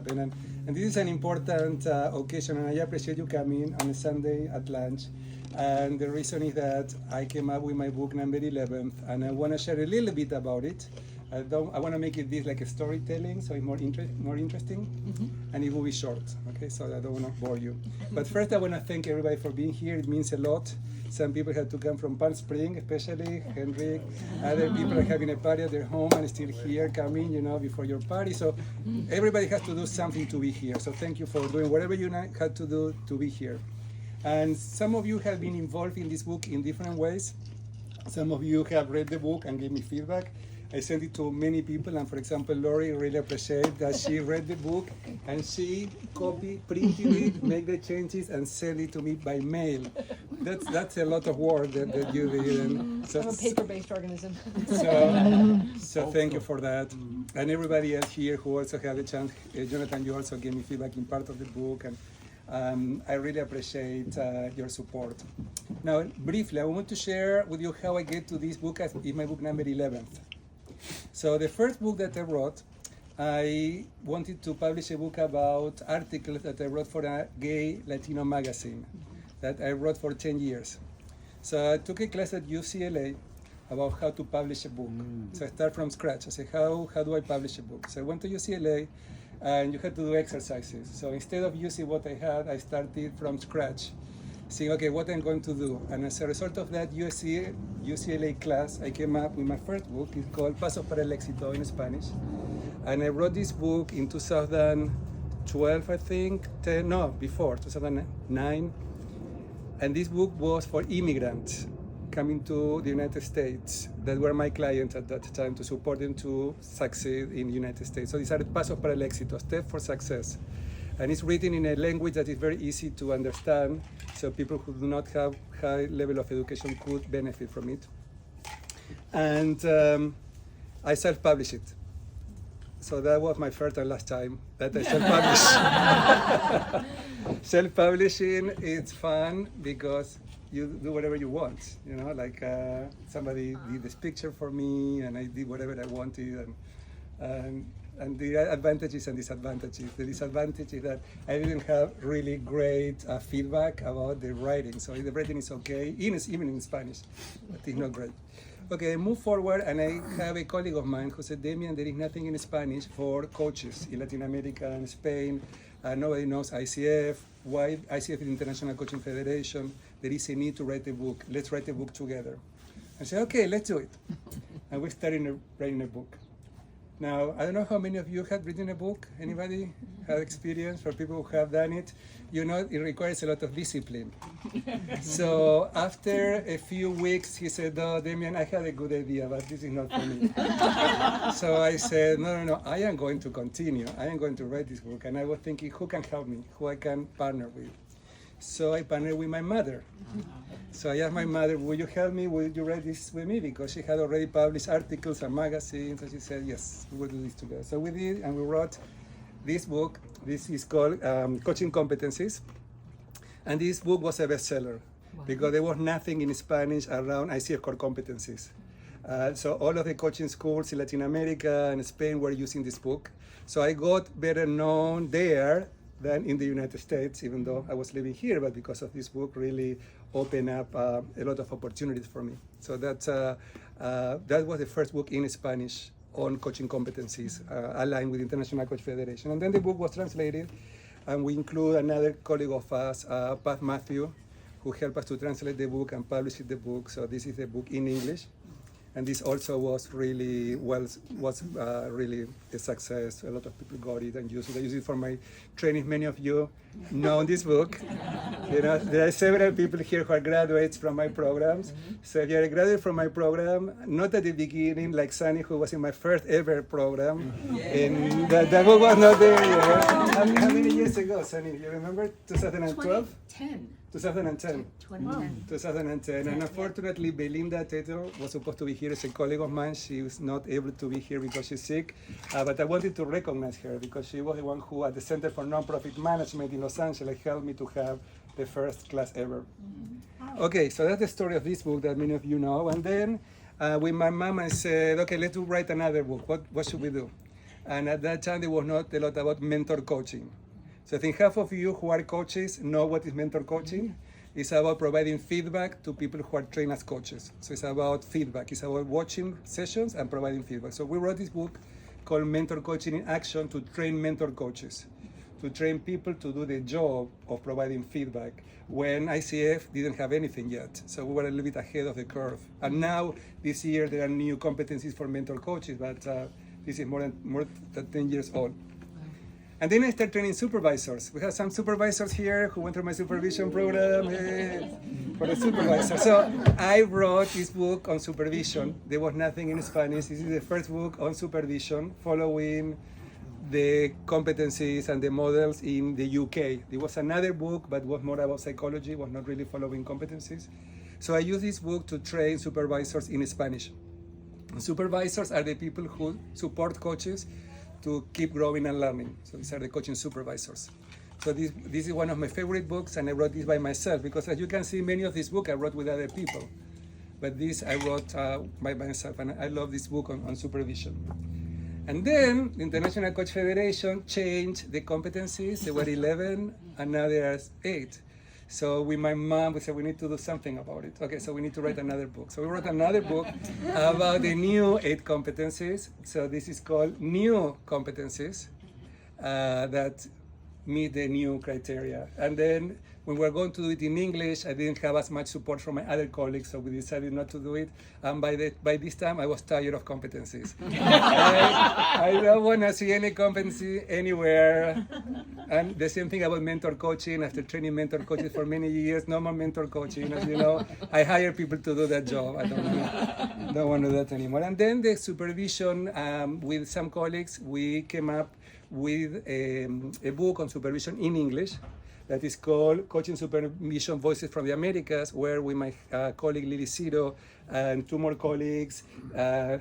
happen. And this is an important occasion, and I appreciate you coming on a Sunday at lunch. And the reason is that I came up with my book number 11th, and I want to share a little bit about it. I want to make it this like a storytelling, so it's more interesting, and it will be short. Okay, so I don't want to bore you. But first, I want to thank everybody for being here. It means a lot. Some people had to come from Palm Springs, especially Henrik. Other people are having a party at their home and still here coming, before your party. So everybody has to do something to be here. So thank you for doing whatever you had to do to be here. And some of you have been involved in this book in different ways. Some of you have read the book and gave me feedback. I sent it to many people, and for example, Lori really appreciated that she read the book and she printed it, made the changes, and sent it to me by mail. That's a lot of work that you did. And I'm a paper-based organism. So thank you for that. And everybody else here who also had a chance. Jonathan, you also gave me feedback in part of the book, and I really appreciate your support. Now, briefly, I want to share with you how I get to this book in my book number 11th. So the first book that I wrote, I wanted to publish a book about articles that I wrote for a gay Latino magazine that I wrote for 10 years. So I took a class at UCLA about how to publish a book. So I start from scratch. I said, how do I publish a book? So I went to UCLA, and you had to do exercises. So instead of using what I had, I started from scratch, saying, okay, what I'm going to do. And as a result of that UCLA class, I came up with my first book. It's called Pasos para el Éxito in Spanish. And I wrote this book in 2012, I think, 2009. And this book was for immigrants coming to the United States that were my clients at that time, to support them to succeed in the United States. So these are Pasos para el Éxito, steps for success. And it's written in a language that is very easy to understand, so people who do not have high level of education could benefit from it. And I self-published it. So that was my first and last time that I self-published. Self-publishing, it's fun because you do whatever you want, like somebody did this picture for me, and I did whatever I wanted, and the advantages and disadvantages. The disadvantage is that I didn't have really great feedback about the writing. So the writing is okay, even in Spanish, but it's not great. Okay, move forward, and I have a colleague of mine who said, Damian, there is nothing in Spanish for coaches in Latin America and Spain. Nobody knows ICF. Why? ICF is International Coaching Federation. There is a need to write a book. Let's write a book together. I said, okay, let's do it. And we started writing a book. Now, I don't know how many of you have written a book. Anybody have experience? For people who have done it, it requires a lot of discipline. So after a few weeks, he said, oh, Damian, I had a good idea, but this is not for me. So I said, no, I am going to continue. I am going to write this book. And I was thinking, who can help me? Who I can partner with? So I partnered with my mother. So I asked my mother, would you help me? Would you write this with me? Because she had already published articles and magazines. So she said, yes, we will do this together. So we did, and we wrote this book. This is called Coaching Competencies. And this book was a bestseller because there was nothing in Spanish around ICF core competencies. So all of the coaching schools in Latin America and Spain were using this book. So I got better known there than in the United States, even though I was living here, but because of this book really opened up a lot of opportunities for me. So that was the first book in Spanish on coaching competencies, aligned with International Coach Federation. And then the book was translated, and we include another colleague of us, Pat Matthew, who helped us to translate the book and publish the book. So this is the book in English. And this also was really really a success. A lot of people got it and used it. I use it for my training. Many of you know this book. There are several people here who are graduates from my programs. So if you're a graduate from my program, not at the beginning, like Sunny, who was in my first ever program, and the book was not there yet. How many years ago, Sunny? You remember? 2012? 2010. 2010. And unfortunately, Belinda Tato was supposed to be here as a colleague of mine. She was not able to be here because she's sick. But I wanted to recognize her because she was the one who, at the Center for Nonprofit Management in Los Angeles, helped me to have the first class ever. Okay, so that's the story of this book that many of you know. And then with my mom, I said, okay, let's write another book. What should we do? And at that time, there was not a lot about mentor coaching. So I think half of you who are coaches know what is mentor coaching. It's about providing feedback to people who are trained as coaches. So it's about feedback. It's about watching sessions and providing feedback. So we wrote this book called Mentor Coaching in Action to train mentor coaches, to train people to do the job of providing feedback when ICF didn't have anything yet. So we were a little bit ahead of the curve. And now, this year, there are new competencies for mentor coaches, but this is more than 10 years old. And then I started training supervisors. We have some supervisors here who went through my supervision program for the supervisor. So I wrote this book on supervision. There was nothing in Spanish. This is the first book on supervision, following the competencies and the models in the UK. There was another book, but was more about psychology, was not really following competencies. So I used this book to train supervisors in Spanish. And supervisors are the people who support coaches to keep growing and learning. So these are the coaching supervisors. So this is one of my favorite books, and I wrote this by myself, because as you can see, many of these books I wrote with other people. But this I wrote by myself, and I love this book on supervision. And then the International Coach Federation changed the competencies. There were 11, and now there are 8. So with my mom, we said we need to do something about it. Okay, so we need to write another book. So we wrote another book about the new 8 competencies. So this is called New Competencies that meet the new criteria. And then when we were going to do it in English, I didn't have as much support from my other colleagues, so we decided not to do it. And by this time, I was tired of competencies. I don't want to see any competency anywhere. And the same thing about mentor coaching. After training mentor coaches for many years, no more mentor coaching. As you know, I hire people to do that job. I don't want to do that anymore. And then the supervision, with some colleagues, we came up with a book on supervision in English that is called Coaching Supervision Voices from the Americas, where with my colleague Lily Ciro and 2 more colleagues,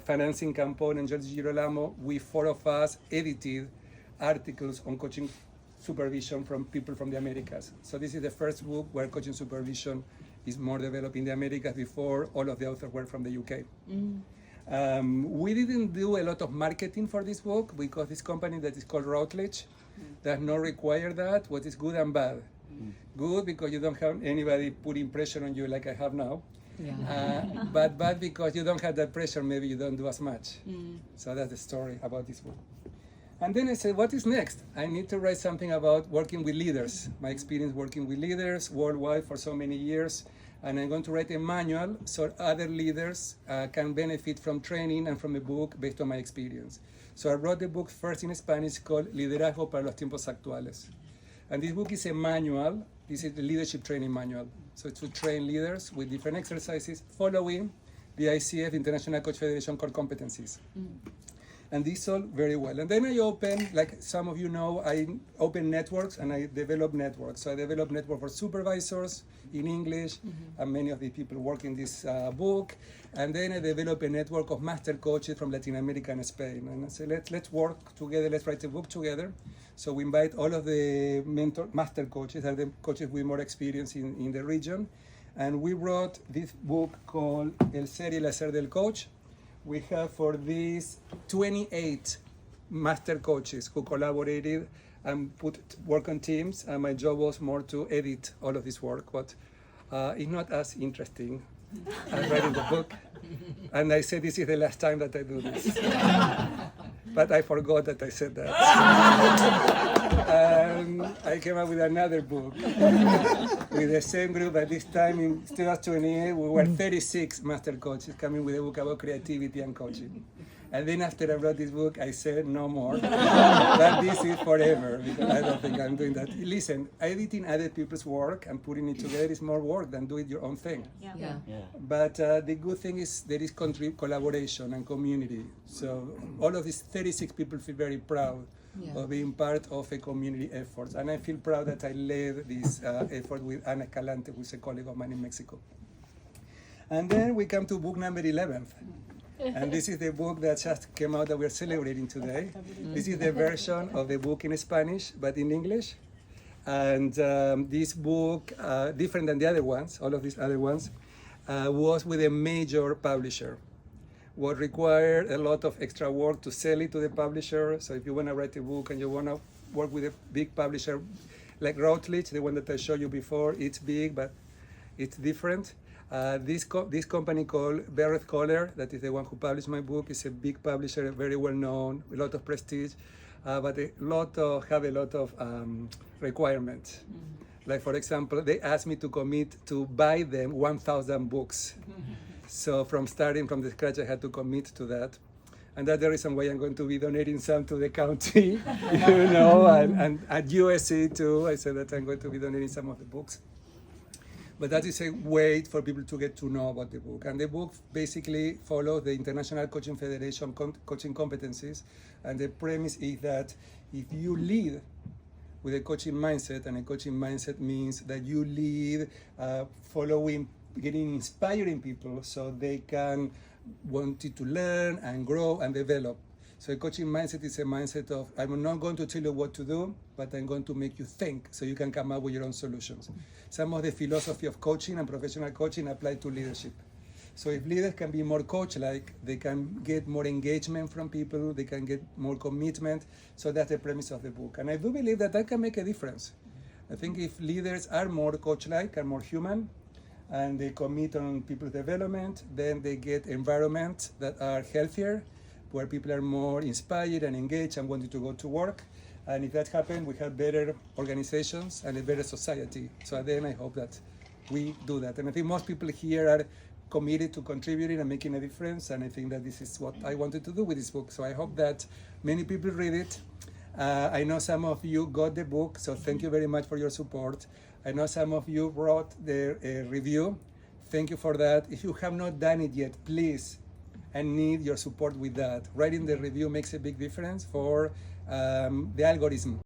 Financing Campon and George Girolamo, we 4 of us edited articles on coaching supervision from people from the Americas. So this is the first book where coaching supervision is more developed in the Americas. Before, all of the authors were from the UK. We didn't do a lot of marketing for this book because this company that is called Routledge does not require that. What is good and bad? Good because you don't have anybody putting pressure on you like I have now. But bad because you don't have that pressure, maybe you don't do as much. So that's the story about this book. And then I said, what is next? I need to write something about working with leaders, my experience working with leaders worldwide for so many years. And I'm going to write a manual so other leaders can benefit from training and from a book based on my experience. So I wrote the book first in Spanish called Liderazgo para los tiempos actuales. And this book is a manual. This is the leadership training manual. So it's to train leaders with different exercises following the ICF, International Coach Federation core competencies. And these all very well. And then I open, like some of you know, I open networks and I develop networks. So I develop network for supervisors in English, and many of the people work in this book. And then I develop a network of master coaches from Latin America and Spain. And I say, let's work together, let's write a book together. So we invite all of the master coaches, are the coaches with more experience in the region. And we wrote this book called El Ser y el Hacer del Coach. We have for this 28 master coaches who collaborated and put work on teams, and my job was more to edit all of this work, but it's not as interesting as writing the book. And I said this is the last time that I do this. But I forgot that I said that. And I came up with another book with the same group, but this time in 2028 we were 36 master coaches coming with a book about creativity and coaching. And then after I wrote this book, I said no more. But this is forever, because I don't think I'm doing that. Listen, editing other people's work and putting it together is more work than doing your own thing. Yeah. But the good thing is there is collaboration and community. So all of these 36 people feel very proud of being part of a community effort. And I feel proud that I led this effort with Ana Escalante, who's a colleague of mine in Mexico. And then we come to book number 11. And this is the book that just came out that we're celebrating today. This is the version of the book in Spanish, but in English. And this book, different than the other ones, all of these other ones, was with a major publisher. would require a lot of extra work to sell it to the publisher. So if you want to write a book and you want to work with a big publisher, like Routledge, the one that I showed you before, it's big, but it's different. This company called Barrett Kohler, that is the one who published my book, is a big publisher, very well known, a lot of prestige, but have a lot of requirements. Like, for example, they asked me to commit to buy them 1,000 books. So from starting from the scratch, I had to commit to that. And that's the reason why I'm going to be donating some to the county, and at USC too. I said that I'm going to be donating some of the books. But that is a way for people to get to know about the book. And the book basically follows the International Coaching Federation coaching competencies. And the premise is that if you lead with a coaching mindset, and a coaching mindset means that you lead following, getting inspiring people so they can want to learn and grow and develop. So a coaching mindset is a mindset of, I'm not going to tell you what to do, but I'm going to make you think so you can come up with your own solutions. Some of the philosophy of coaching and professional coaching apply to leadership. So if leaders can be more coach-like, they can get more engagement from people, they can get more commitment. So that's the premise of the book. And I do believe that that can make a difference. I think if leaders are more coach-like and more human, and they commit on people's development, then they get environments that are healthier, where people are more inspired and engaged and wanting to go to work. And if that happens, we have better organizations and a better society. So then I hope that we do that. And I think most people here are committed to contributing and making a difference. And I think that this is what I wanted to do with this book. So I hope that many people read it. I know some of you got the book, so thank you very much for your support. I know some of you wrote the review. Thank you for that. If you have not done it yet, please, I need your support with that. Writing the review makes a big difference for the algorithm.